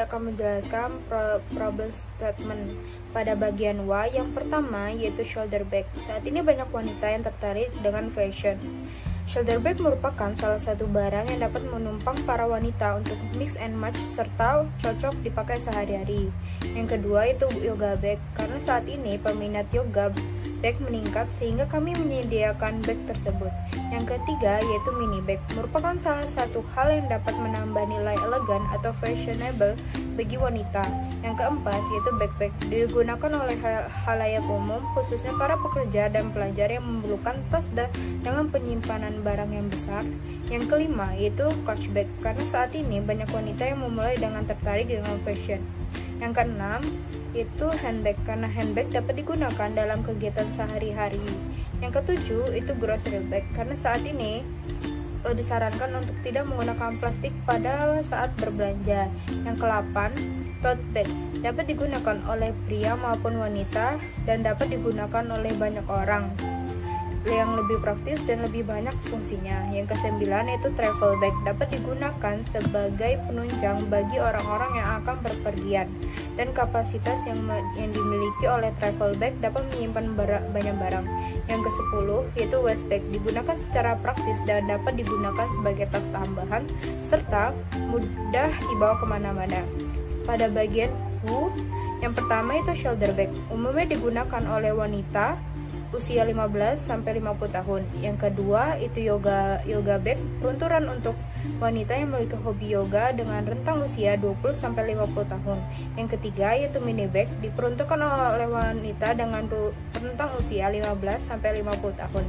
saya akan menjelaskan problem statement pada bagian Y. Yang pertama yaitu shoulder bag. Saat ini banyak wanita yang tertarik dengan fashion. Shoulder bag merupakan salah satu barang yang dapat menumpang para wanita untuk mix and match serta cocok dipakai sehari-hari. Yang kedua itu yoga bag, karena saat ini peminat yoga bag meningkat sehingga kami menyediakan bag tersebut. Yang ketiga yaitu mini bag, merupakan salah satu hal yang dapat menambah nilai elegan atau fashionable bagi wanita. Yang keempat yaitu backpack, digunakan oleh halayak umum, khususnya para pekerja dan pelajar yang memerlukan tas dengan penyimpanan barang yang besar. Yang kelima yaitu couch bag, karena saat ini banyak wanita yang memulai dengan tertarik dengan fashion. Yang keenam itu handbag, karena handbag dapat digunakan dalam kegiatan sehari-hari. Yang ketujuh itu grocery bag, karena saat ini disarankan untuk tidak menggunakan plastik pada saat berbelanja. Yang ke-8 tote bag, dapat digunakan oleh pria maupun wanita dan dapat digunakan oleh banyak orang, yang lebih praktis dan lebih banyak fungsinya. Yang ke-9 itu travel bag, dapat digunakan sebagai penunjang bagi orang-orang yang akan berpergian, dan kapasitas yang dimiliki oleh travel bag dapat menyimpan banyak barang. Yang ke-10 yaitu waist bag, digunakan secara praktis dan dapat digunakan sebagai tas tambahan serta mudah dibawa kemana-mana. Pada bagian U, yang pertama itu shoulder bag, umumnya digunakan oleh wanita usia 15 sampai 50 tahun. Yang kedua itu yoga bag, perunturan untuk wanita yang memiliki hobi yoga dengan rentang usia 20 sampai 50 tahun. Yang ketiga yaitu mini bag, diperuntukkan oleh wanita dengan rentang usia 15 sampai 50 tahun.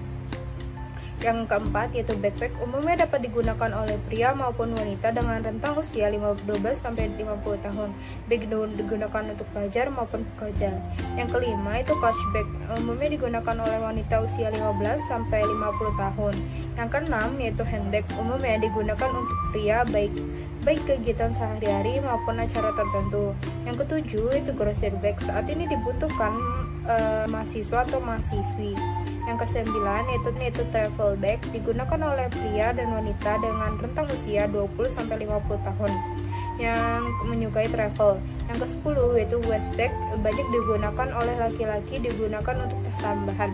Yang keempat yaitu backpack, umumnya dapat digunakan oleh pria maupun wanita dengan rentang usia 12 sampai 50 tahun. Bag digunakan untuk pelajar maupun pekerja. Yang kelima itu couch bag, umumnya digunakan oleh wanita usia 15 sampai 50 tahun. Yang keenam yaitu handbag, umumnya digunakan untuk pria baik kegiatan sehari-hari maupun acara tertentu. Yang ketujuh itu grocery bag, saat ini dibutuhkan mahasiswa atau mahasiswi. Yang ke-9 yaitu travel bag, digunakan oleh pria dan wanita dengan rentang usia 20 sampai 50 tahun yang menyukai travel. Yang ke-10 yaitu waist bag, banyak digunakan oleh laki-laki, digunakan untuk tas tambahan.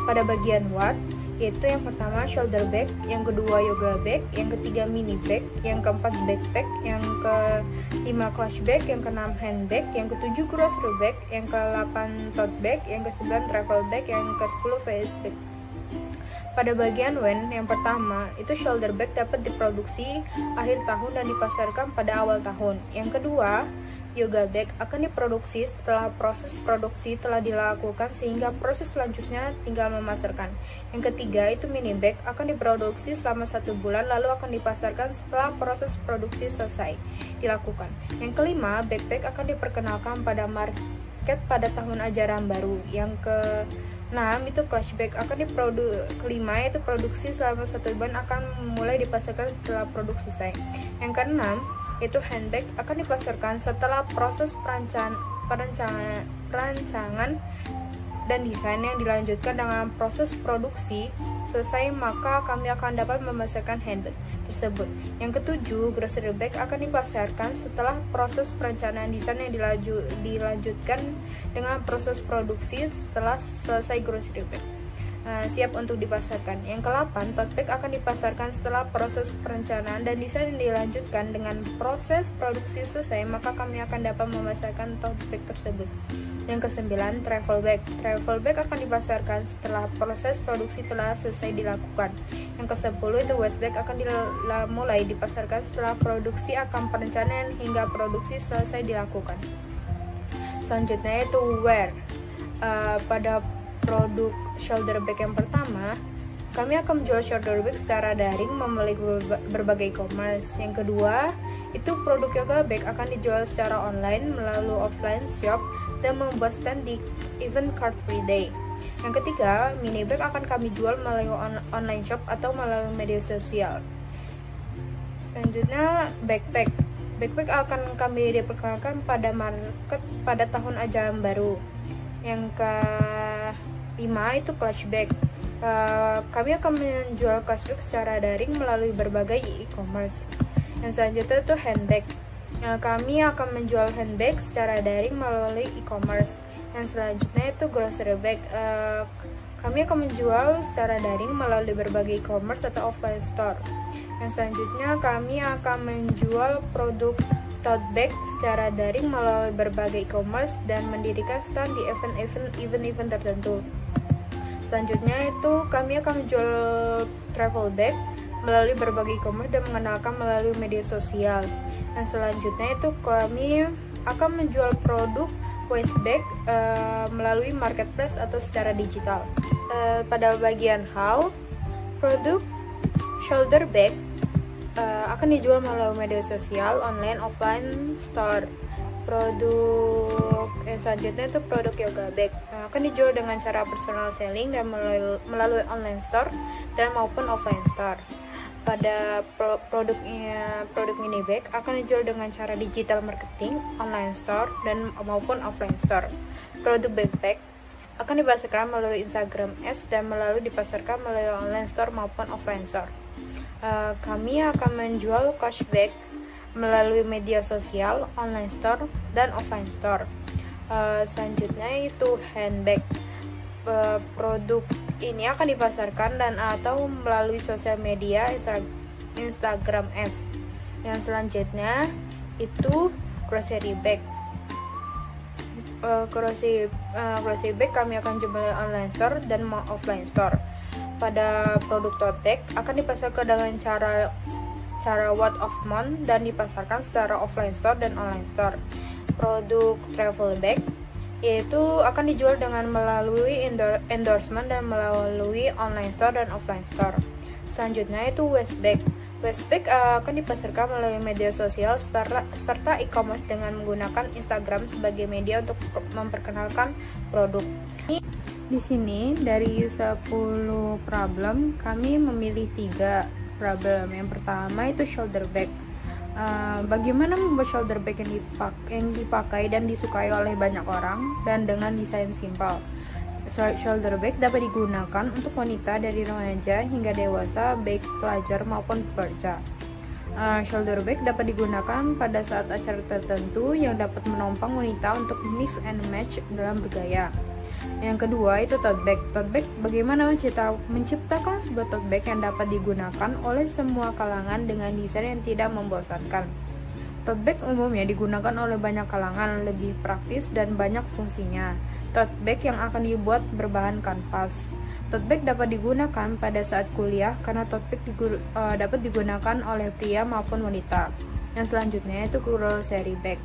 Pada bagian what yaitu yang pertama shoulder bag, yang kedua yoga bag, yang ketiga mini bag, yang keempat backpack, yang kelima clutch bag, yang keenam handbag, yang ketujuh grocery bag, yang ke-8 tote bag, yang ke-9 travel bag, yang ke-10 face bag. Pada bagian when, yang pertama itu shoulder bag dapat diproduksi akhir tahun dan dipasarkan pada awal tahun. Yang kedua yoga bag akan diproduksi setelah proses produksi telah dilakukan sehingga proses selanjutnya tinggal memasarkan. Yang ketiga itu mini bag akan diproduksi selama 1 bulan lalu akan dipasarkan setelah proses produksi selesai dilakukan. Yang kelima backpack akan diperkenalkan pada market pada tahun ajaran baru. Yang ke-6 itu clutch bag akan kelima yaitu produksi selama 1 bulan akan mulai dipasarkan setelah produksi selesai. Yang keenam itu handbag akan dipasarkan setelah proses perancangan dan desain yang dilanjutkan dengan proses produksi selesai, maka kami akan dapat memasarkan handbag tersebut. Yang ketujuh grocery bag akan dipasarkan setelah proses perencanaan desain yang dilanjutkan dengan proses produksi setelah selesai grocery bag siap untuk dipasarkan. Yang ke-8 tote bag akan dipasarkan setelah proses perencanaan dan desain dilanjutkan dengan proses produksi selesai, maka kami akan dapat memasarkan tote bag tersebut. Yang ke-9 travel bag akan dipasarkan setelah proses produksi telah selesai dilakukan. Yang ke-10 itu waist bag akan mulai dipasarkan setelah produksi akan perencanaan hingga produksi selesai dilakukan. Selanjutnya itu wear. Pada produk shoulder bag yang pertama, kami akan menjual shoulder bag secara daring melalui berbagai e-commerce. Yang kedua, itu produk yoga bag akan dijual secara online melalui offline shop dan membuat stand di event Car Free Day. Yang ketiga, mini bag akan kami jual melalui online shop atau melalui media sosial. Selanjutnya, backpack akan kami diperkenalkan pada market pada tahun ajaran baru. Yang ke-5 itu clutch bag. Kami akan menjual clutch bag secara daring melalui berbagai e-commerce. Yang selanjutnya itu handbag. Kami akan menjual handbag secara daring melalui e-commerce. Yang selanjutnya itu grocery bag. Kami akan menjual secara daring melalui berbagai e-commerce atau offline store. Yang selanjutnya kami akan menjual produk tote bag secara daring melalui berbagai e-commerce dan mendirikan stand di event-event tertentu. Selanjutnya itu kami akan menjual travel bag melalui berbagai e-commerce dan mengenalkan melalui media sosial. Yang selanjutnya itu kami akan menjual produk waist bag melalui marketplace atau secara digital. Pada bagian how, produk shoulder bag akan dijual melalui media sosial, online, offline, store. Produk yang selanjutnya itu produk yoga bag akan dijual dengan cara personal selling dan melalui online store dan maupun offline store. Pada produk mini bag akan dijual dengan cara digital marketing, online store dan maupun offline store. Produk backpack akan dipasarkan melalui Instagram Ads dan dipasarkan melalui online store maupun offline store. Kami akan menjual coach bag melalui media sosial, online store dan offline store. Selanjutnya itu handbag. Produk ini akan dipasarkan dan atau melalui sosial media Instagram Ads. Yang selanjutnya itu grocery bag. Grocery bag kami akan jual online store dan offline store. Pada produk tote bag akan dipasarkan dengan cara word of mouth dan dipasarkan secara offline store dan online store. Produk travel bag yaitu akan dijual dengan melalui endorsement dan melalui online store dan offline store. Selanjutnya itu waist bag. Waist bag akan dipasarkan melalui media sosial serta e-commerce dengan menggunakan Instagram sebagai media untuk memperkenalkan produk. Di sini dari 10 problem kami memilih 3 problem. Yang pertama itu shoulder bag. Bagaimana membuat shoulder bag yang dipakai dan disukai oleh banyak orang dan dengan desain simpel. Shoulder bag dapat digunakan untuk wanita dari remaja hingga dewasa, baik pelajar maupun pekerja. Shoulder bag dapat digunakan pada saat acara tertentu yang dapat menopang wanita untuk mix and match dalam bergaya. Yang kedua itu tote bag. Tote bag bagaimana menciptakan sebuah tote bag yang dapat digunakan oleh semua kalangan dengan desain yang tidak membosankan. Tote bag umumnya digunakan oleh banyak kalangan, lebih praktis dan banyak fungsinya. Tote bag yang akan dibuat berbahan kanvas. Tote bag dapat digunakan pada saat kuliah karena tote bag dapat digunakan oleh pria maupun wanita. Yang selanjutnya itu grocery bag.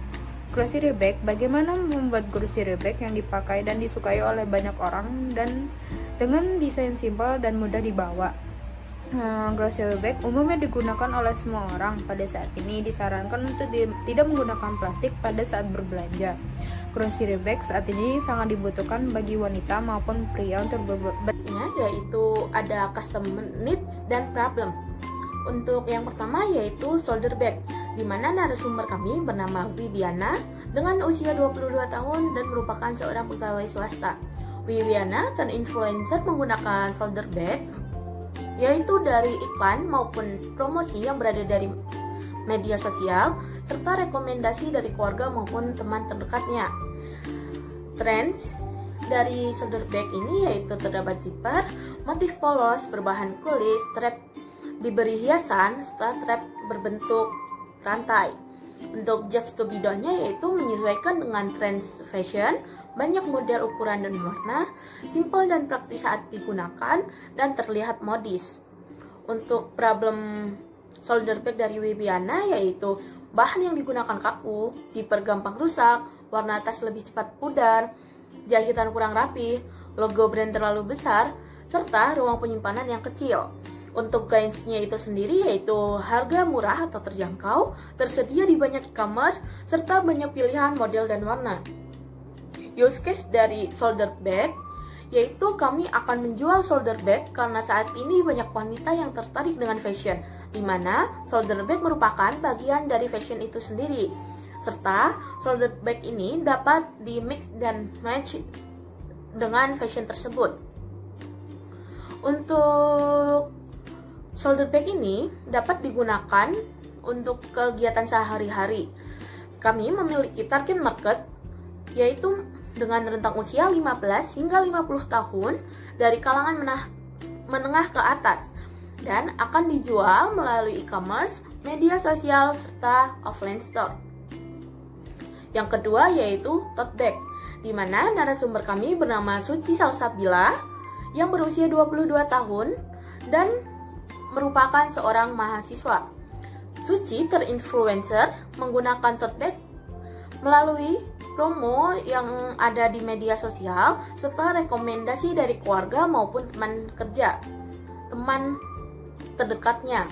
Grocery bag, bagaimana membuat grocery bag yang dipakai dan disukai oleh banyak orang dan dengan desain simpel dan mudah dibawa. Grocery bag umumnya digunakan oleh semua orang. Pada saat ini disarankan untuk tidak menggunakan plastik pada saat berbelanja. Grocery bag saat ini sangat dibutuhkan bagi wanita maupun pria untuk yaitu ada customer needs dan problem. Untuk yang pertama yaitu shoulder bag, di mana narasumber kami bernama Wiwiana dengan usia 22 tahun dan merupakan seorang pegawai swasta. Wiwiana terinfluencer menggunakan shoulder bag yaitu dari iklan maupun promosi yang berada dari media sosial serta rekomendasi dari keluarga maupun teman terdekatnya. Trends dari shoulder bag ini yaitu terdapat zipper, motif polos berbahan kulit, strap diberi hiasan, serta strap berbentuk rantai. Untuk juxtapodonya yaitu menyesuaikan dengan trends fashion, banyak model ukuran dan warna, simpel dan praktis saat digunakan, dan terlihat modis. Untuk problem shoulder bag dari Wiwiana yaitu bahan yang digunakan kaku, zipper gampang rusak, warna tas lebih cepat pudar, jahitan kurang rapi, logo brand terlalu besar, serta ruang penyimpanan yang kecil. Untuk gainsnya itu sendiri yaitu harga murah atau terjangkau, tersedia di banyak e-commerce, serta banyak pilihan model dan warna. Use case dari shoulder bag yaitu kami akan menjual shoulder bag karena saat ini banyak wanita yang tertarik dengan fashion, di mana shoulder bag merupakan bagian dari fashion itu sendiri. Serta shoulder bag ini dapat di mix dan match dengan fashion tersebut. Untuk shoulder bag ini dapat digunakan untuk kegiatan sehari-hari. kami memiliki target market yaitu dengan rentang usia 15 hingga 50 tahun dari kalangan menengah ke atas dan akan dijual melalui e-commerce, media sosial, serta offline store. Yang kedua yaitu tote bag, di mana narasumber kami bernama Suci Salsabila yang berusia 22 tahun dan merupakan seorang mahasiswa. Suci terinfluencer menggunakan tote bag melalui promo yang ada di media sosial serta rekomendasi dari keluarga maupun teman kerja, teman terdekatnya.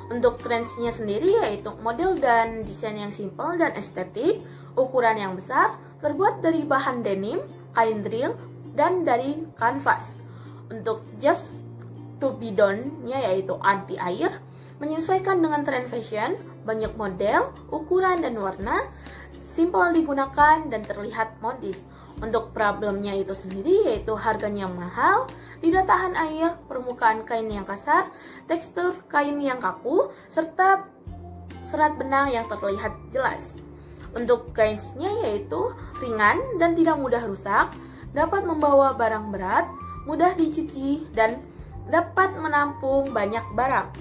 Untuk trendsnya sendiri yaitu model dan desain yang simpel dan estetik, ukuran yang besar, terbuat dari bahan denim, kain drill, dan dari kanvas. Untuk just to be done-nya yaitu anti air, menyesuaikan dengan tren fashion, banyak model, ukuran, dan warna, simpel digunakan dan terlihat modis. Untuk problemnya itu sendiri yaitu harganya mahal, tidak tahan air, permukaan kain yang kasar, tekstur kain yang kaku, serta serat benang yang terlihat jelas. Untuk kainsnya yaitu ringan dan tidak mudah rusak, dapat membawa barang berat, mudah dicuci, dan dapat menampung banyak barang.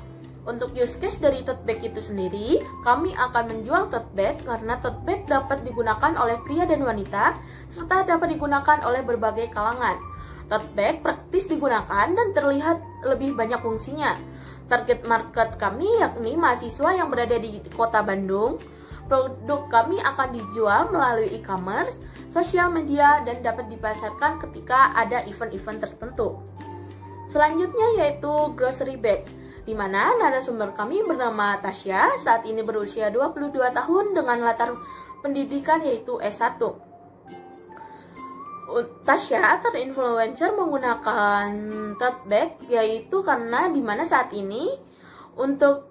Untuk use case dari tote bag itu sendiri, kami akan menjual tote bag karena tote bag dapat digunakan oleh pria dan wanita, serta dapat digunakan oleh berbagai kalangan. Tote bag praktis digunakan dan terlihat lebih banyak fungsinya. Target market kami yakni mahasiswa yang berada di kota Bandung. Produk kami akan dijual melalui e-commerce, sosial media, dan dapat dipasarkan ketika ada event-event tertentu. Selanjutnya yaitu grocery bag, di mana narasumber kami bernama Tasya, saat ini berusia 22 tahun dengan latar pendidikan yaitu S1. Tasya terinfluencer menggunakan tote bag yaitu karena di mana saat ini untuk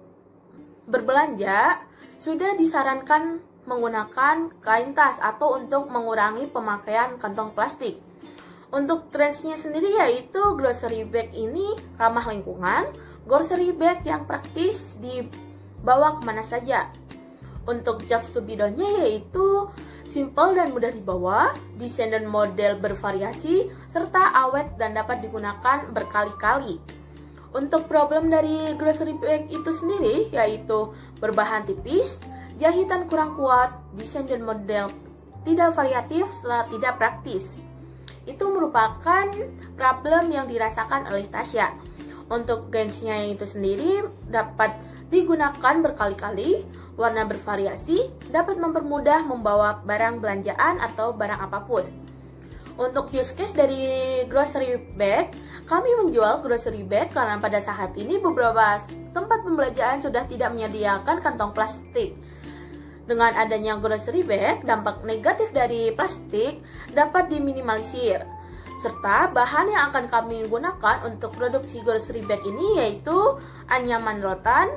berbelanja sudah disarankan menggunakan kain tas atau untuk mengurangi pemakaian kantong plastik. Untuk trendsnya sendiri yaitu grocery bag ini ramah lingkungan, grocery bag yang praktis dibawa kemana saja. Untuk jobs to be done-nya yaitu simple dan mudah dibawa, desain dan model bervariasi, serta awet dan dapat digunakan berkali-kali. Untuk problem dari grocery bag itu sendiri yaitu berbahan tipis, jahitan kurang kuat, desain dan model tidak variatif, serta tidak praktis. Itu merupakan problem yang dirasakan oleh Tasya. Untuk gauge-nya itu sendiri dapat digunakan berkali-kali, warna bervariasi, dapat mempermudah membawa barang belanjaan atau barang apapun. Untuk use case dari grocery bag, kami menjual grocery bag karena pada saat ini beberapa tempat pembelanjaan sudah tidak menyediakan kantong plastik. Dengan adanya grocery bag, dampak negatif dari plastik dapat diminimalisir. Serta bahan yang akan kami gunakan untuk produksi grocery bag ini yaitu anyaman rotan,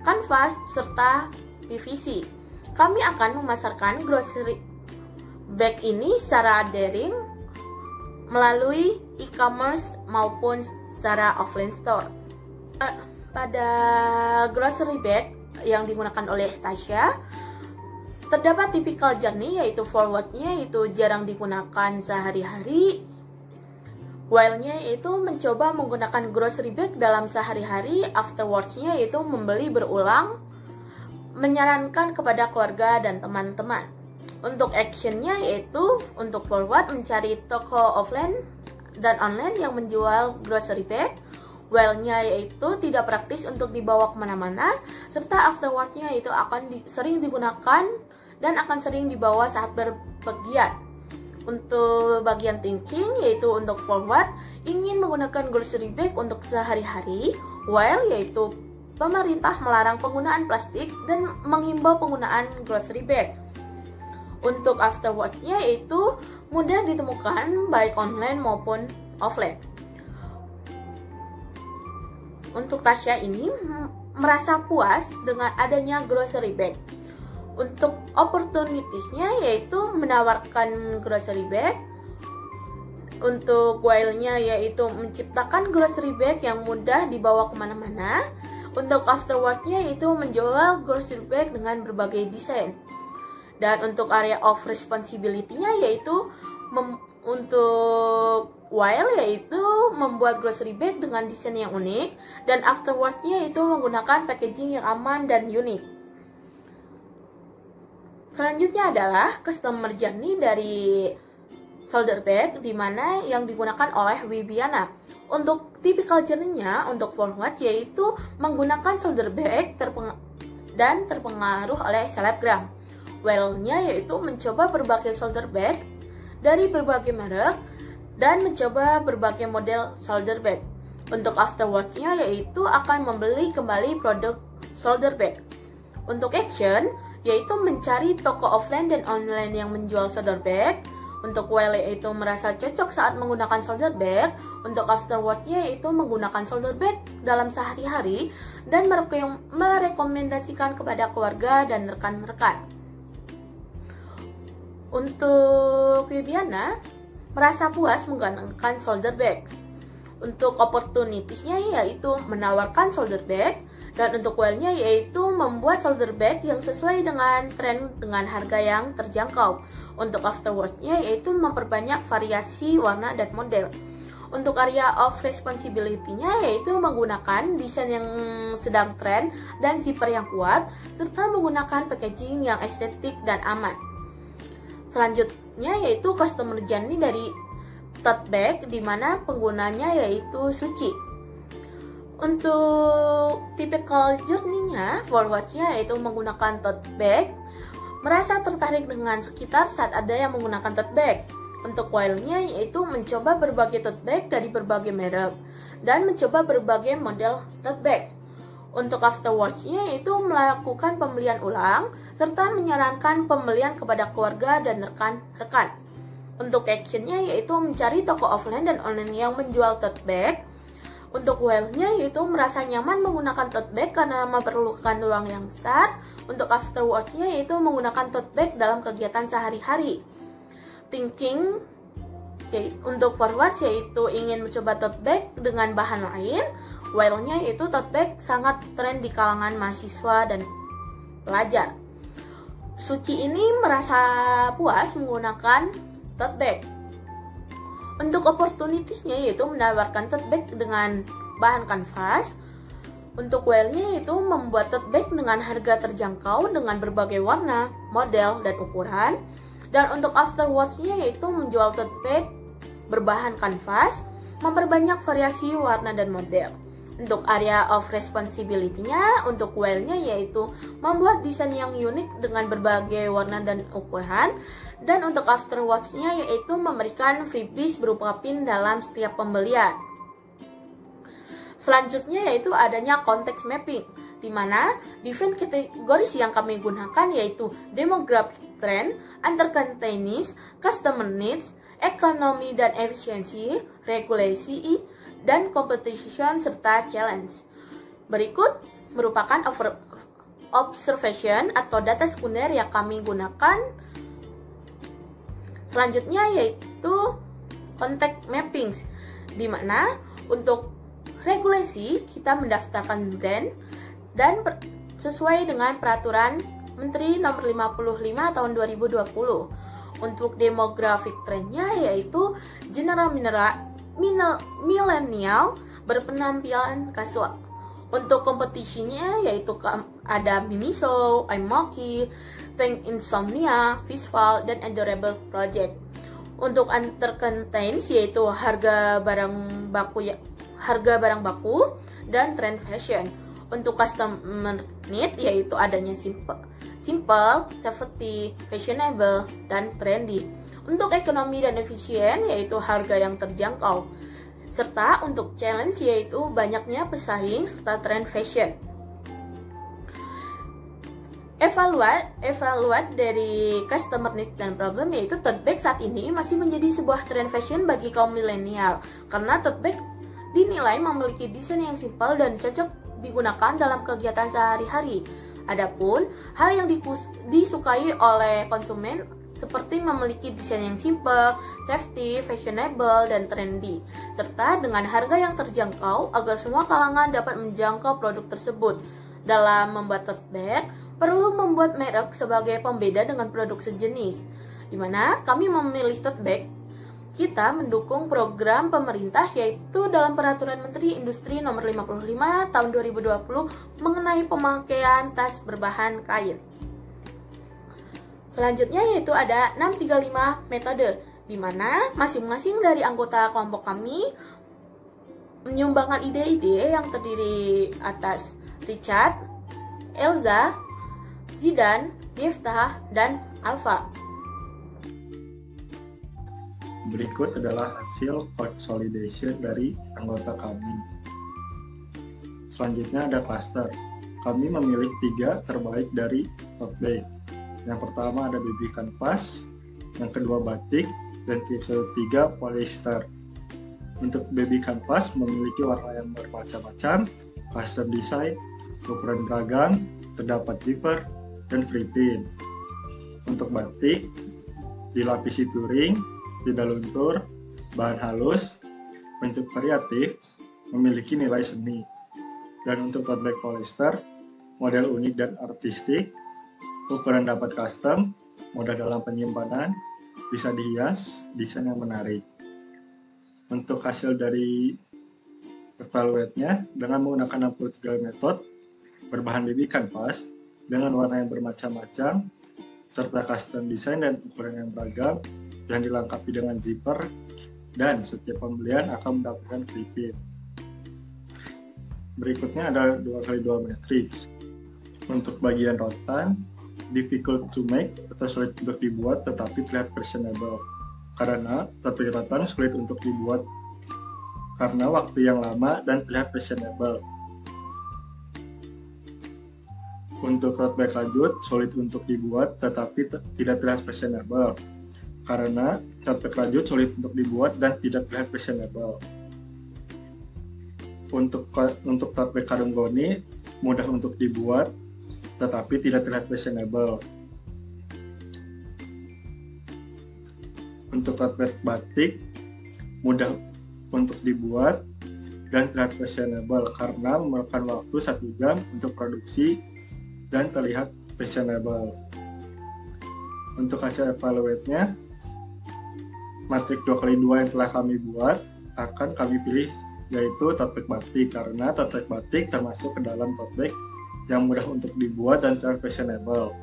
kanvas, serta PVC. Kami akan memasarkan grocery bag ini secara daring melalui e-commerce maupun secara offline store. Pada grocery bag yang digunakan oleh Tasya, terdapat typical journey yaitu forward-nya yaitu jarang digunakan sehari-hari, while-nya yaitu mencoba menggunakan grocery bag dalam sehari-hari, afterwards-nya yaitu membeli berulang, menyarankan kepada keluarga dan teman-teman. Untuk action-nya yaitu untuk forward mencari toko offline dan online yang menjual grocery bag, while-nya yaitu tidak praktis untuk dibawa kemana-mana, serta afterward-nya yaitu akan sering digunakan dan akan sering dibawa saat berpergian. Untuk bagian thinking yaitu untuk forward ingin menggunakan grocery bag untuk sehari-hari, while yaitu pemerintah melarang penggunaan plastik dan menghimbau penggunaan grocery bag. Untuk afterward-nya yaitu mudah ditemukan baik online maupun offline. Untuk Tasya ini merasa puas dengan adanya grocery bag. Untuk opportunities-nya yaitu menawarkan grocery bag. Untuk while-nya yaitu menciptakan grocery bag yang mudah dibawa kemana-mana. Untuk afterwardnya yaitu menjual grocery bag dengan berbagai desain. Dan untuk area of responsibility-nya yaitu untuk while yaitu membuat grocery bag dengan desain yang unik, dan afterwardnya yaitu menggunakan packaging yang aman dan unik. Selanjutnya adalah customer journey dari shoulder bag, di mana yang digunakan oleh Wibiana. Untuk typical journey-nya untuk forward yaitu menggunakan shoulder bag dan terpengaruh oleh selebgram. While-nya yaitu mencoba berbagai shoulder bag dari berbagai merek dan mencoba berbagai model shoulder bag. Untuk afterward-nya yaitu akan membeli kembali produk shoulder bag. Untuk action yaitu mencari toko offline dan online yang menjual shoulder bag. Untuk while yaitu merasa cocok saat menggunakan shoulder bag. Untuk afterward-nya yaitu menggunakan shoulder bag dalam sehari-hari dan merekomendasikan kepada keluarga dan rekan-rekan. Untuk Wibiana merasa puas menggunakan shoulder bag. Untuk opportunities-nya yaitu menawarkan shoulder bag, dan untuk while-nya yaitu membuat shoulder bag yang sesuai dengan tren dengan harga yang terjangkau. Untuk afterward-nya yaitu memperbanyak variasi warna dan model. Untuk area of responsibility-nya yaitu menggunakan desain yang sedang tren dan zipper yang kuat, serta menggunakan packaging yang estetik dan aman. Selanjutnya yaitu customer journey dari tote bag, di mana penggunanya yaitu Suci. Untuk typical journey-nya, forward-nya yaitu menggunakan tote bag, merasa tertarik dengan sekitar saat ada yang menggunakan tote bag. Untuk while-nya yaitu mencoba berbagai tote bag dari berbagai merek dan mencoba berbagai model tote bag. Untuk afterwards-nya yaitu melakukan pembelian ulang serta menyarankan pembelian kepada keluarga dan rekan-rekan. Untuk action-nya yaitu mencari toko offline dan online yang menjual tote bag. Untuk while-nya yaitu merasa nyaman menggunakan tote bag karena memerlukan ruang yang besar. Untuk afterwards-nya yaitu menggunakan tote bag dalam kegiatan sehari-hari. Thinking untuk forward yaitu ingin mencoba tote bag dengan bahan lain. While-nya yaitu tote bag sangat tren di kalangan mahasiswa dan pelajar. Suci ini merasa puas menggunakan tote bag. Untuk opportunities-nya yaitu menawarkan tote bag dengan bahan kanvas. Untuk while-nya yaitu membuat tote bag dengan harga terjangkau dengan berbagai warna, model, dan ukuran. Dan untuk afterwards-nya yaitu menjual tote bag berbahan kanvas, memperbanyak variasi warna dan model. Untuk area of responsibility-nya, untuk while-nya yaitu membuat desain yang unik dengan berbagai warna dan ukuran. Dan untuk afterwards-nya yaitu memberikan freebies berupa pin dalam setiap pembelian. Selanjutnya yaitu adanya context mapping, di mana different kategoris yang kami gunakan yaitu demographic trend, entertainment, customer needs, ekonomi dan efisiensi, regulasi, dan competition serta challenge. Berikut merupakan observation atau data sekunder yang kami gunakan. Selanjutnya yaitu context mappings, di mana untuk regulasi kita mendaftarkan brand dan sesuai dengan peraturan Menteri Nomor 55 tahun 2020. Untuk demographic trendnya yaitu general milenial berpenampilan kasual. Untuk kompetisinya yaitu ada Miniso, Aimoki, Tank Insomnia, Visual, dan Adorable Project. Untuk entertainment yaitu harga barang baku dan trend fashion. Untuk customer need yaitu adanya simple, safety, fashionable, dan trendy. Untuk ekonomi dan efisien yaitu harga yang terjangkau. Serta untuk challenge yaitu banyaknya pesaing serta trend fashion. Evaluate dari customer needs dan problem yaitu tote bag saat ini masih menjadi sebuah trend fashion bagi kaum milenial karena tote bag dinilai memiliki desain yang simpel dan cocok digunakan dalam kegiatan sehari-hari. Adapun hal yang disukai oleh konsumen seperti memiliki desain yang simple, safety, fashionable, dan trendy, serta dengan harga yang terjangkau agar semua kalangan dapat menjangkau produk tersebut. Dalam membuat tote bag, perlu membuat merek sebagai pembeda dengan produk sejenis, di mana kami memilih tote bag. Kita mendukung program pemerintah yaitu dalam Peraturan Menteri Industri Nomor 55 Tahun 2020 mengenai pemakaian tas berbahan kain. Selanjutnya yaitu ada 635 metode, di mana masing-masing dari anggota kelompok kami menyumbangkan ide-ide yang terdiri atas Richard, Elza, Zidan, Miftah, dan Alfa. Berikut adalah hasil consolidation dari anggota kami. Selanjutnya ada cluster. Kami memilih 3 terbaik dari tote bag. Yang pertama ada baby canvas, yang kedua batik, dan yang ketiga polyester. Untuk baby canvas memiliki warna yang bermacam-macam, custom design, ukuran beragam, terdapat zipper, dan free pin. Untuk batik dilapisi touring, tidak luntur, bahan halus, bentuk variatif, memiliki nilai seni. Dan untuk tote bag polyester, model unik dan artistik, ukuran dapat custom, mudah dalam penyimpanan, bisa dihias, desain yang menarik. Untuk hasil dari evaluate-nya, dengan menggunakan 63 metode, berbahan baby canvas, dengan warna yang bermacam-macam, serta custom design dan ukuran yang beragam, yang dilengkapi dengan zipper, dan setiap pembelian akan mendapatkan free pin. Berikutnya ada 2x2 matrix. Untuk bagian rotan, difficult to make atau sulit untuk dibuat tetapi terlihat fashionable. Karena tote bag rotan sulit untuk dibuat karena waktu yang lama dan terlihat fashionable. Untuk tote bag rajut sulit untuk dibuat tetapi tidak terlihat fashionable. Karena tote bag rajut sulit untuk dibuat dan tidak terlihat fashionable. Untuk tote bag karung goni mudah untuk dibuat tetapi tidak terlihat fashionable. Untuk tote bag batik mudah untuk dibuat dan terlihat fashionable karena memerlukan waktu 1 jam untuk produksi dan terlihat fashionable. Untuk hasil evaluate-nya, matrik 2x2 yang telah kami buat akan kami pilih yaitu tote bag batik karena tote bag batik termasuk ke dalam tote bag yang mudah untuk dibuat dan terlihat fashionable.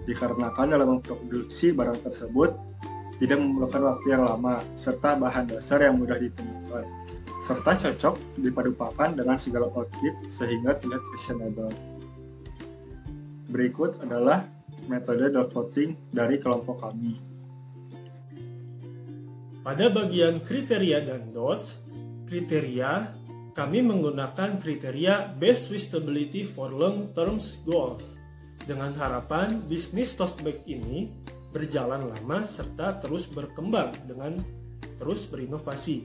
Dikarenakan dalam memproduksi barang tersebut tidak memerlukan waktu yang lama serta bahan dasar yang mudah ditemukan serta cocok dipadupakan dengan segala outfit sehingga terlihat fashionable. Berikut adalah metode dot voting dari kelompok kami. Pada bagian kriteria dan dots, kriteria kami menggunakan kriteria best suitability for long-term goals dengan harapan bisnis tote bag ini berjalan lama serta terus berkembang dengan terus berinovasi.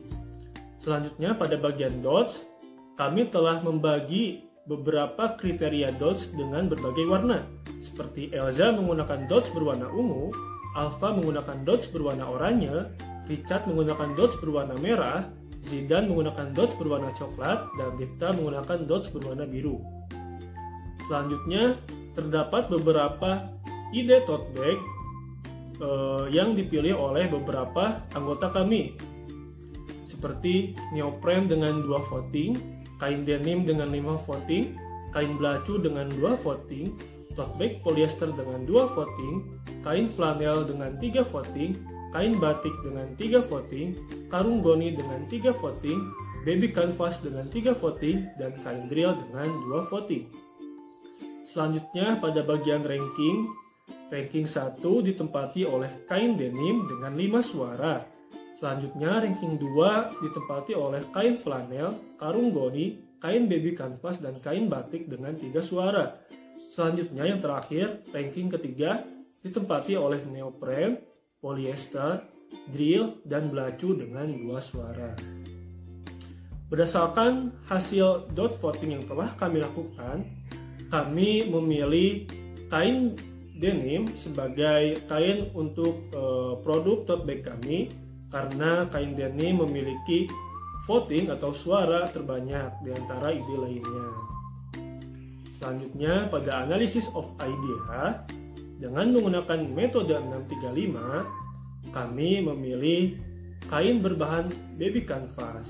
Selanjutnya pada bagian dots, kami telah membagi beberapa kriteria dots dengan berbagai warna, seperti Elza menggunakan dots berwarna ungu, Alfa menggunakan dots berwarna oranye, Richard menggunakan dots berwarna merah, Zidan menggunakan dots berwarna coklat, dan Miftah menggunakan dots berwarna biru. Selanjutnya, terdapat beberapa ide tote bag yang dipilih oleh beberapa anggota kami, seperti neoprene dengan 2 voting, kain denim dengan 5 voting, kain belacu dengan 2 voting, tote bag polyester dengan 2 voting, kain flanel dengan 3 voting, kain batik dengan 3 voting, karung goni dengan 3 voting, baby canvas dengan 3 voting, dan kain drill dengan 2 voting. Selanjutnya pada bagian ranking 1 ditempati oleh kain denim dengan 5 suara. Selanjutnya ranking 2 ditempati oleh kain flanel, karung goni, kain baby canvas, dan kain batik dengan 3 suara. Selanjutnya yang terakhir, ranking ketiga ditempati oleh neoprene, polyester, drill, dan belacu dengan 2 suara. Berdasarkan hasil dot voting yang telah kami lakukan, kami memilih kain denim sebagai kain untuk produk tote bag kami, karena kain denim memiliki voting atau suara terbanyak di antara ide lainnya. Selanjutnya, pada analisis of idea, dengan menggunakan metode 635, kami memilih kain berbahan baby canvas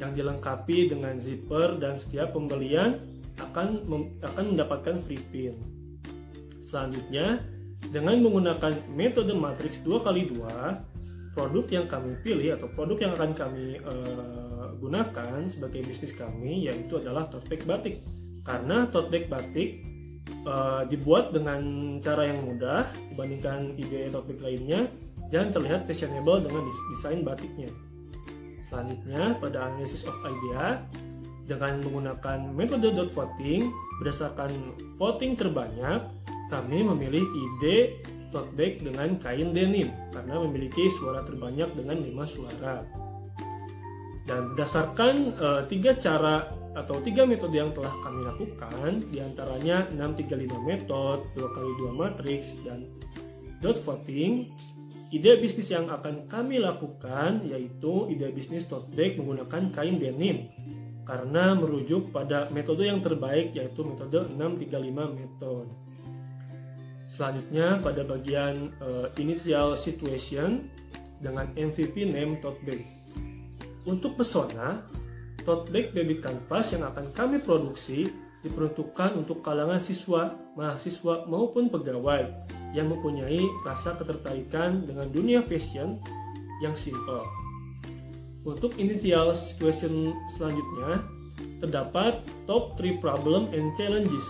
yang dilengkapi dengan zipper dan setiap pembelian akan mendapatkan free pin. Selanjutnya, dengan menggunakan metode matriks 2x2, produk yang kami pilih atau produk yang akan kami gunakan sebagai bisnis kami yaitu adalah tote bag batik. Karena tote bag batik dibuat dengan cara yang mudah dibandingkan ide tote bag lainnya dan terlihat fashionable dengan desain batiknya. Selanjutnya, pada analysis of idea, dengan menggunakan metode dot voting berdasarkan voting terbanyak, kami memilih ide tote bag dengan kain denim karena memiliki suara terbanyak dengan 5 suara. Dan berdasarkan 3 cara atau 3 metode yang telah kami lakukan, diantaranya 635 method, 2x2 matrix, dan dot voting, ide bisnis yang akan kami lakukan yaitu ide bisnis tote bag menggunakan kain denim karena merujuk pada metode yang terbaik yaitu metode 635 method. Selanjutnya, pada bagian initial situation dengan MVP name tote bag. Untuk pesona, tote bag baby canvas yang akan kami produksi diperuntukkan untuk kalangan siswa, mahasiswa maupun pegawai yang mempunyai rasa ketertarikan dengan dunia fashion yang simple. Untuk initial situation selanjutnya, terdapat top 3 problem and challenges,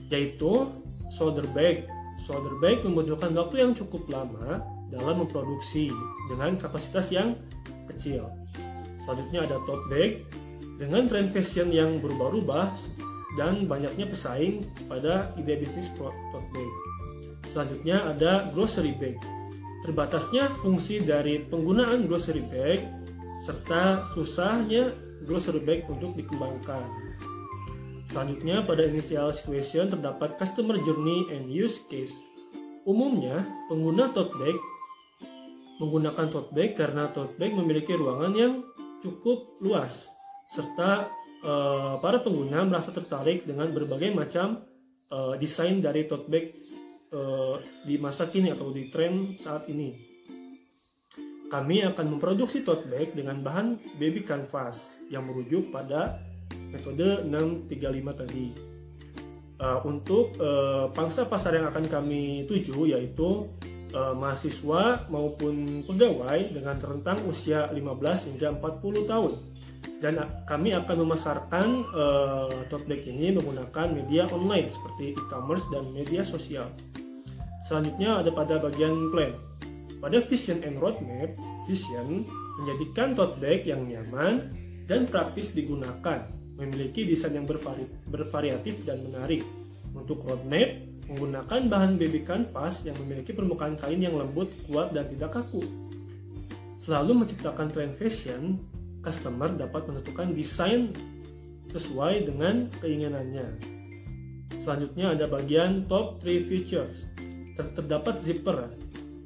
yaitu shoulder bag. Shoulder bag membutuhkan waktu yang cukup lama dalam memproduksi dengan kapasitas yang kecil. Selanjutnya ada tote bag dengan tren fashion yang berubah-ubah dan banyaknya pesaing pada ide bisnis tote bag. Selanjutnya ada grocery bag. Terbatasnya fungsi dari penggunaan grocery bag serta susahnya grocery bag untuk dikembangkan. Selanjutnya, pada initial situation terdapat customer journey and use case. Umumnya, pengguna tote bag menggunakan tote bag karena tote bag memiliki ruangan yang cukup luas, serta para pengguna merasa tertarik dengan berbagai macam desain dari tote bag di masa kini atau di tren saat ini. Kami akan memproduksi tote bag dengan bahan baby canvas yang merujuk pada metode 635 tadi. Untuk pangsa pasar yang akan kami tuju yaitu mahasiswa maupun pegawai dengan rentang usia 15 hingga 40 tahun. Dan kami akan memasarkan tote bag ini menggunakan media online seperti e-commerce dan media sosial. Selanjutnya ada pada bagian plan. Pada vision and roadmap, vision menjadikan tote bag yang nyaman dan praktis digunakan, memiliki desain yang bervariatif dan menarik. Untuk roadmap, menggunakan bahan baby canvas yang memiliki permukaan kain yang lembut, kuat, dan tidak kaku. Selalu menciptakan tren fashion, customer dapat menentukan desain sesuai dengan keinginannya. Selanjutnya ada bagian top 3 features. Terdapat zipper.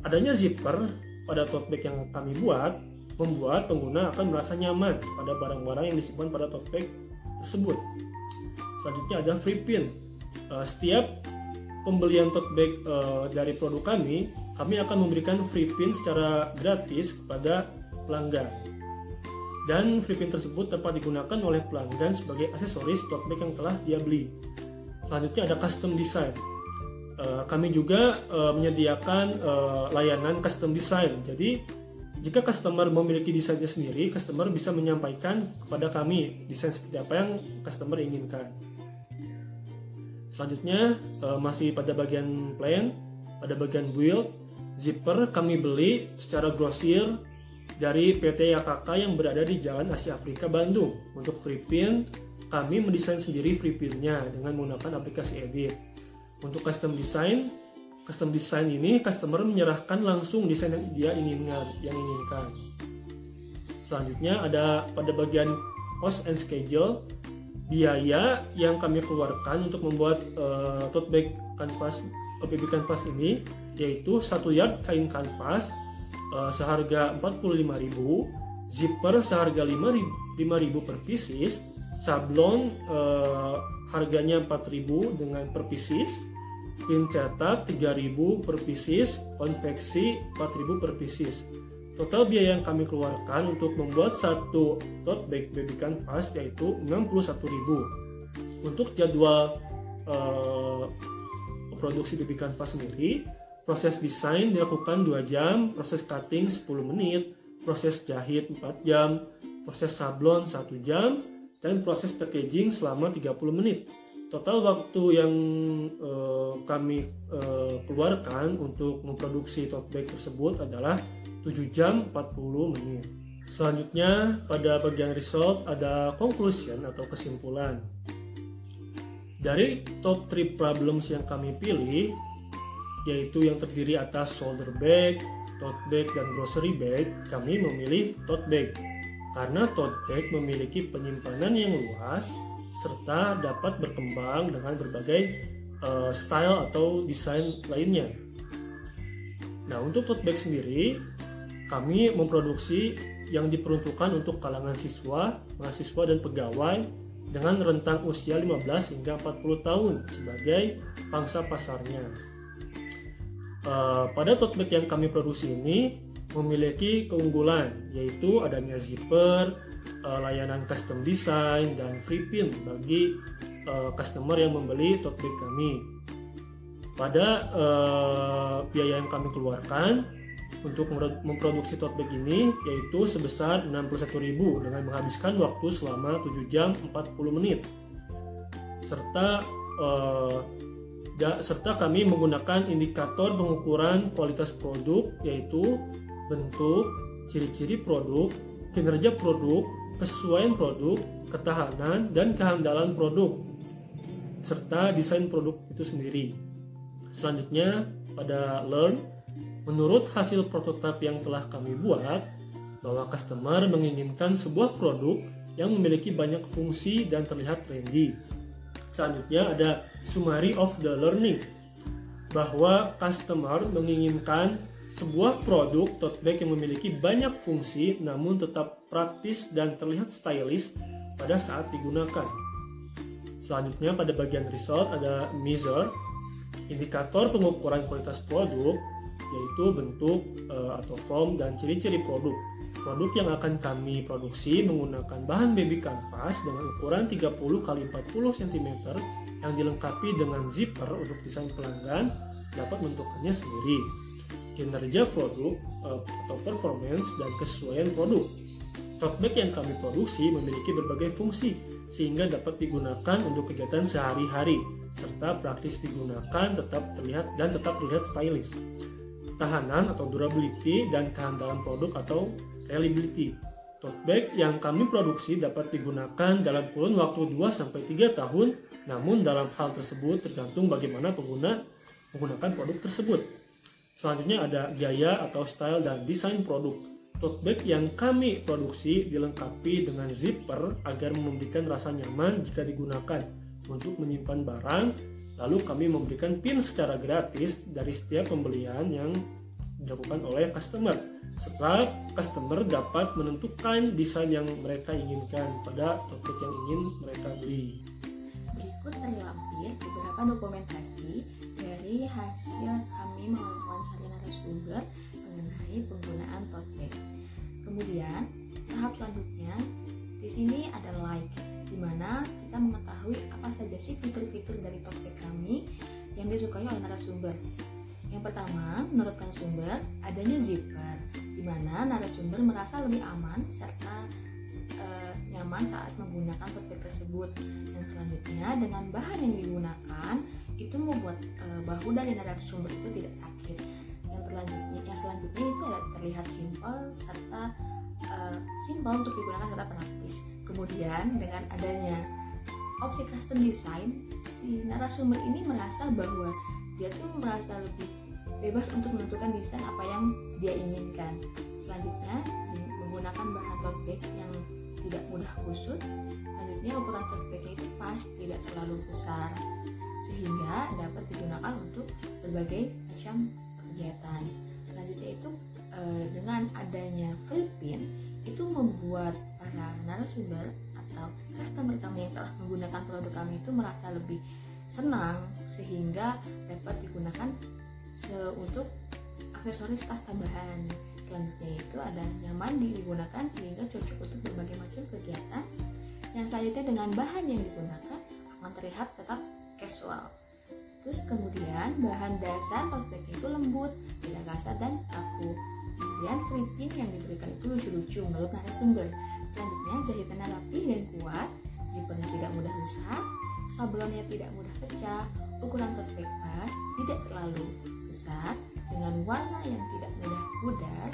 Adanya zipper pada tote bag yang kami buat membuat pengguna akan merasa nyaman pada barang-barang yang disimpan pada tote bag tersebut. Selanjutnya ada free pin. Setiap pembelian tote bag dari produk kami akan memberikan free pin secara gratis kepada pelanggan. Dan free pin tersebut dapat digunakan oleh pelanggan sebagai aksesoris tote bag yang telah dia beli. Selanjutnya ada custom design. Kami juga menyediakan layanan custom design. Jadi jika customer memiliki desainnya sendiri, customer bisa menyampaikan kepada kami desain seperti apa yang customer inginkan. Selanjutnya masih pada bagian plan, pada bagian build, zipper kami beli secara grosir dari PT YKK yang berada di Jalan Asia Afrika Bandung. Untuk free pin, kami mendesain sendiri free pinnya dengan menggunakan aplikasi edit. Untuk custom design ini customer menyerahkan langsung desain yang dia inginkan. Selanjutnya ada pada bagian cost and schedule, biaya yang kami keluarkan untuk membuat tote bag canvas baby canvas ini, yaitu 1 yard kain kanvas seharga 45.000, zipper seharga 5.000 per pieces, sablon harganya 4.000 dengan per pieces, pin cetak 3.000 per pieces, konveksi 4.000 per pieces. Total biaya yang kami keluarkan untuk membuat satu tote bag baby canvas yaitu 61.000. Untuk jadwal produksi baby canvas sendiri, proses desain dilakukan 2 jam, proses cutting 10 menit, proses jahit 4 jam, proses sablon 1 jam, dan proses packaging selama 30 menit. Total waktu yang kami keluarkan untuk memproduksi tote bag tersebut adalah 7 jam 40 menit. Selanjutnya pada bagian result ada conclusion atau kesimpulan. Dari top 3 problems yang kami pilih, yaitu yang terdiri atas shoulder bag, tote bag, dan grocery bag, kami memilih tote bag karena tote bag memiliki penyimpanan yang luas serta dapat berkembang dengan berbagai style atau desain lainnya. Nah, untuk tote bag sendiri, kami memproduksi yang diperuntukkan untuk kalangan siswa, mahasiswa, dan pegawai dengan rentang usia 15 hingga 40 tahun sebagai pangsa pasarnya. Pada tote bag yang kami produksi ini memiliki keunggulan, yaitu adanya zipper, layanan custom design, dan free pin bagi customer yang membeli tote bag kami. Pada biaya yang kami keluarkan untuk memproduksi tote bag ini yaitu sebesar 61.000 dengan menghabiskan waktu selama 7 jam 40 menit. Serta kami menggunakan indikator pengukuran kualitas produk, yaitu bentuk, ciri-ciri produk, kinerja produk, kesesuaian produk, ketahanan, dan kehandalan produk, serta desain produk itu sendiri. Selanjutnya pada learn, menurut hasil prototipe yang telah kami buat, bahwa customer menginginkan sebuah produk yang memiliki banyak fungsi dan terlihat trendy. Selanjutnya ada summary of the learning, bahwa customer menginginkan sebuah produk tote bag yang memiliki banyak fungsi namun tetap praktis dan terlihat stylish pada saat digunakan. Selanjutnya pada bagian result ada measure, indikator pengukuran kualitas produk, yaitu bentuk atau form dan ciri-ciri produk. Produk yang akan kami produksi menggunakan bahan baby canvas dengan ukuran 30 x 40 cm yang dilengkapi dengan zipper untuk desain pelanggan dapat menentukannya sendiri. Kinerja produk atau performance dan kesesuaian produk. Tote bag yang kami produksi memiliki berbagai fungsi sehingga dapat digunakan untuk kegiatan sehari-hari serta praktis digunakan tetap terlihat stylish. Tahanan atau durability dan kehandalan produk atau reliability. Tote bag yang kami produksi dapat digunakan dalam kurun waktu 2-3 tahun, namun dalam hal tersebut tergantung bagaimana pengguna menggunakan produk tersebut. Selanjutnya ada gaya atau style dan desain produk. Tote bag yang kami produksi dilengkapi dengan zipper agar memberikan rasa nyaman jika digunakan untuk menyimpan barang. Lalu kami memberikan pin secara gratis dari setiap pembelian yang dilakukan oleh customer. Setelah customer dapat menentukan desain yang mereka inginkan pada tote bag yang ingin mereka beli. Berikut terlampir beberapa dokumentasi dari hasil kami mewawancari narasumber mengenai penggunaan tote bag. Kemudian tahap selanjutnya di sini ada like, di mana kita mengetahui apa saja sih fitur-fitur dari tote bag kami yang disukai oleh narasumber. Yang pertama, menurut narasumber adanya zipper, di mana narasumber merasa lebih aman serta nyaman saat menggunakan tote bag tersebut. Yang selanjutnya, dengan bahan yang digunakan itu membuat bahu dari narasumber itu tidak sakit. Yang selanjutnya itu terlihat simpel serta simpel untuk digunakan serta praktis. Kemudian dengan adanya opsi custom design, si narasumber ini merasa bahwa dia tuh merasa lebih bebas untuk menentukan desain apa yang dia inginkan. Selanjutnya menggunakan bahan tote bag yang tidak mudah kusut. Selanjutnya ukuran tote bag itu pas, tidak terlalu besar, sehingga dapat digunakan untuk berbagai macam kegiatan. Selanjutnya itu dengan adanya free pin itu membuat para narasumber atau customer kami yang telah menggunakan produk kami itu merasa lebih senang sehingga dapat digunakan untuk aksesoris tas tambahan. Selanjutnya itu ada nyaman digunakan sehingga cocok untuk berbagai macam kegiatan. Yang selanjutnya dengan bahan yang digunakan akan terlihat tetap casual. Terus kemudian bahan dasar tote bag itu lembut, tidak kasar dan kaku. Kemudian free pin yang diberikan itu lucu-lucu menurut narasumber. Selanjutnya jahitannya rapi dan kuat, zippernya tidak mudah rusak, sablonnya tidak mudah pecah, ukuran tote bag pas, tidak terlalu besar, dengan warna yang tidak mudah pudar.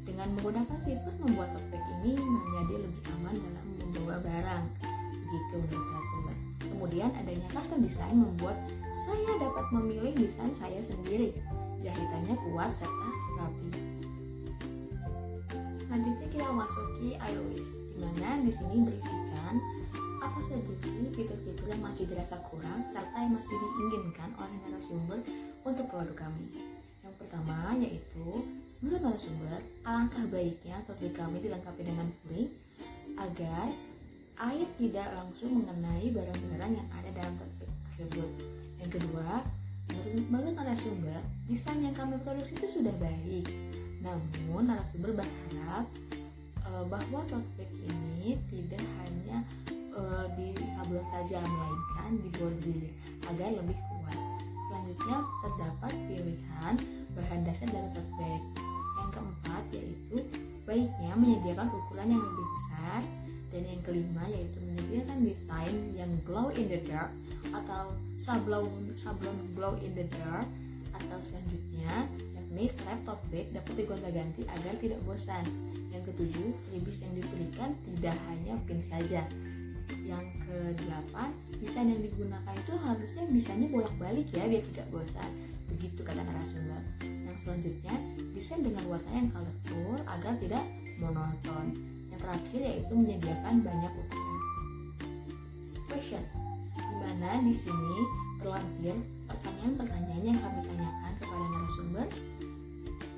Dengan menggunakan zipper membuat tote bag ini menjadi lebih aman dalam membawa barang. Begitu menurut narasumber. Kemudian adanya custom design membuat saya dapat memilih desain saya sendiri. Jahitannya kuat serta rapi. Selanjutnya kita memasuki iOS, di mana di sini berisikan apa saja sih fitur-fitur yang masih dirasa kurang serta yang masih diinginkan oleh narasumber untuk produk kami. Yang pertama yaitu menurut narasumber, alangkah baiknya tote bag kami dilengkapi dengan puring agar air tidak langsung mengenai barang-barang yang ada dalam tote bag tersebut. Yang kedua, menurut narasumber, desain yang kami produksi itu sudah baik. Namun narasumber berharap bahwa tote bag ini tidak hanya di sablon saja, melainkan dibordir agar lebih kuat. Selanjutnya terdapat pilihan bahan dasar dari tote bag. Yang keempat yaitu baiknya menyediakan ukuran yang lebih besar. Dan yang kelima yaitu menyediakan desain yang glow in the dark atau sablon glow in the dark. Atau selanjutnya yakni strap tote bag dapat digonta-ganti agar tidak bosan. Yang ketujuh, freebies yang diberikan tidak hanya pin saja. Yang kedelapan, desain yang digunakan itu harusnya bisanya bolak-balik ya biar tidak bosan. Begitu kata narasumber. Yang selanjutnya, desain dengan warna yang colorful agar tidak monoton. Yang terakhir yaitu menyediakan banyak ukuran. Question, dimana di sini terlampir pertanyaan-pertanyaan yang kami tanyakan kepada narasumber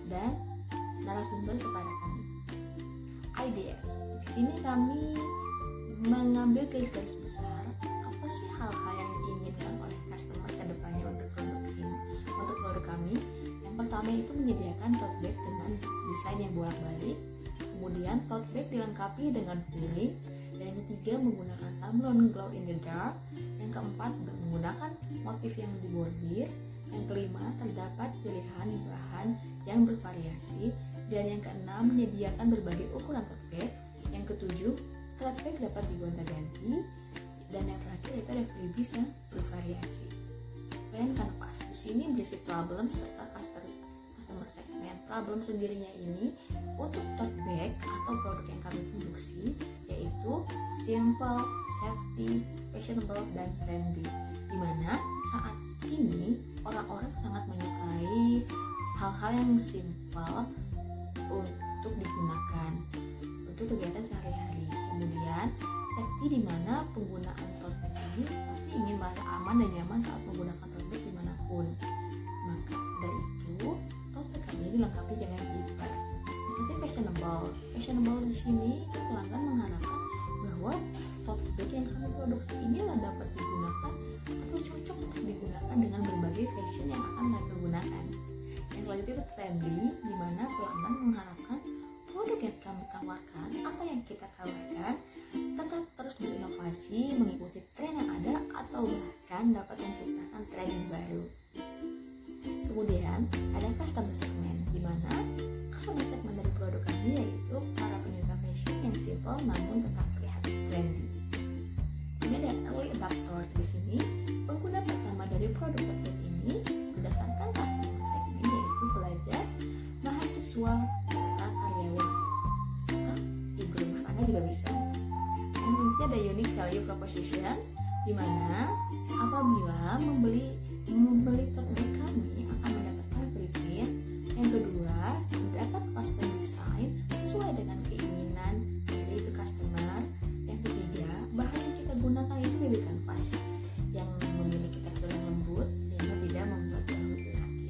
dan narasumber kepada kami. IDS, di sini kami mengambil garis-garis besar apa sih hal-hal yang diinginkan oleh customer ke depannya untuk produk kami. Yang pertama itu menyediakan tote bag dengan desain yang bolak-balik. Kemudian tote bag dilengkapi dengan puring. Dan yang ketiga menggunakan sablon glow in the dark. Yang keempat menggunakan motif yang dibordir. Yang kelima terdapat pilihan bahan yang bervariasi. Dan yang keenam menyediakan berbagai ukuran tote bag. Yang ketujuh tote bag dapat digonta-ganti. Dan yang terakhir itu ada freebies yang bervariasi. Plan canvas di sini berisi problem serta customer segment. Problem sendirinya ini untuk tote bag atau produk yang kami produksi yaitu simple, safety, fashionable, dan trendy. Dimana saat ini orang-orang sangat menyukai hal-hal yang simple untuk digunakan untuk kegiatan sehari-hari. Kemudian safety, dimana penggunaan tote bag ini pasti ingin merasa aman dan nyaman saat menggunakan tote bag dimanapun. Maka dari itu tote bag kami dilengkapi dengan zipper. Fashionable di sini pelanggan mengharapkan bahwa tote bag yang kami produksi ini dapat digunakan atau cocok untuk digunakan dengan berbagai fashion yang akan mereka gunakan. Yang selanjutnya itu trendy, di mana pelanggan mengharapkan produk yang kami tawarkan atau yang kita tawarkan tetap terus berinovasi mengikuti tren yang ada atau bahkan dapat menciptakan tren yang baru. Kemudian ada customer segment, di mana customer segment dari produk kami yaitu para penyuka fashion yang simple namun tetap terlihat trendy. Ini ada early adopter di sini. Pengguna pertama dari produk tote ini berdasarkan customer segment yaitu pelajar, mahasiswa, serta karyawan. Ibu rumah tangga juga bisa. Yang selanjutnya ada unique value proposition, di mana apabila membeli tote bag kami akan mendapatkan free pin. Yang kedua, mendapat custom design sesuai dengan keinginan dari customer. Yang ketiga, bahan yang kita gunakan itu baby canvas yang memiliki tekstur yang lembut sehingga tidak membuat barang itu sakit.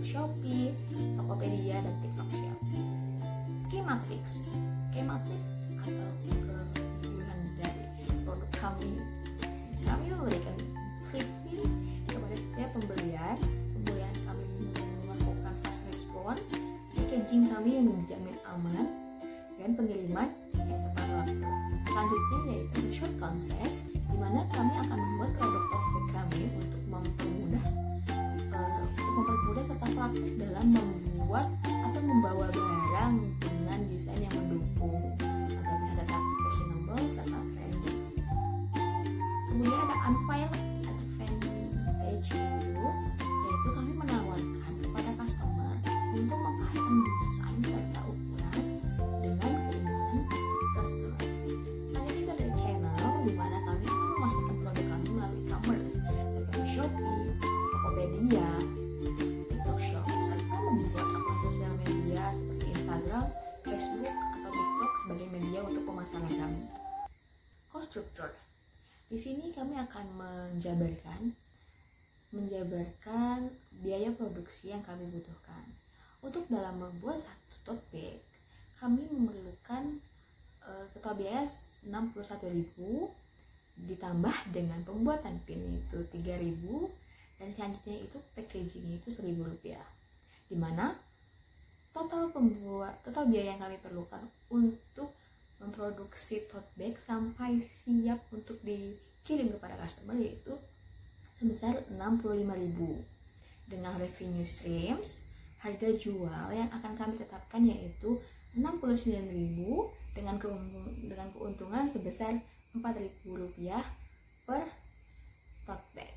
Shopee, Tokopedia, dan TikTok Shop. Kmatrix atau kegunaan dari produk kami memberikan free kepada setiap pembelian kami melakukan fast response, packaging kami yang menjamin aman, dan pengiriman yang tepat waktu. Selanjutnya yaitu short concept, di mana kami akan membuat produk tote kami untuk mempermudah serta praktis dalam membuat atau membawa barang dengan desain yang mendukung agar bisa tetap fashionable serta friendly. Kemudian ada unveil advantage yaitu kami menawarkan kepada customer untuk mengcustom desain serta ukuran dengan keinginan customer. Selanjutnya ada channel di mana kami akan memasarkan produk kami melalui e-commerce seperti Shopee, Tokopedia, TikTok Shop, serta membuat akun sosial media seperti Instagram, Facebook, atau TikTok sebagai media untuk pemasaran kami. Cost structure. Di sini kami akan menjabarkan biaya produksi yang kami butuhkan. Untuk dalam membuat satu tote bag, kami memerlukan total biaya 61.000 ditambah dengan pembuatan pin itu 3.000 dan selanjutnya itu packaging itu Rp1.000, dimana total biaya yang kami perlukan untuk memproduksi tote bag sampai siap untuk dikirim kepada customer yaitu sebesar 65.000. Dengan revenue streams, harga jual yang akan kami tetapkan yaitu 69.000 dengan keuntungan sebesar Rp4.000 per tote bag.